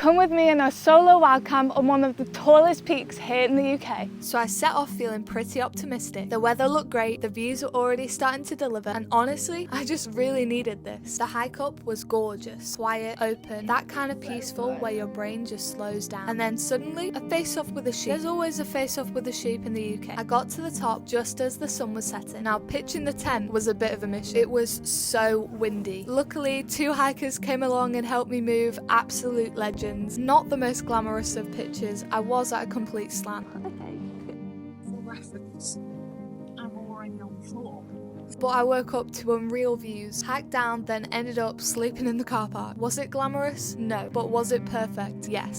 Come with me on a solo wild camp on one of the tallest peaks here in the UK. So I set off feeling pretty optimistic. The weather looked great, the views were already starting to deliver, and honestly, I just really needed this. The hike up was gorgeous, quiet, open, that kind of peaceful where your brain just slows down. And then suddenly, a face-off with a sheep. There's always a face-off with a sheep in the UK. I got to the top just as the sun was setting. Now, pitching the tent was a bit of a mission. It was so windy. Luckily, 2 hikers came along and helped me move. Absolute legends. Not the most glamorous of pitches. I was at a complete slant. For reference, I'm already on the floor. But I woke up to unreal views. Hiked down, then ended up sleeping in the car park. Was it glamorous? No. But was it perfect? Yes.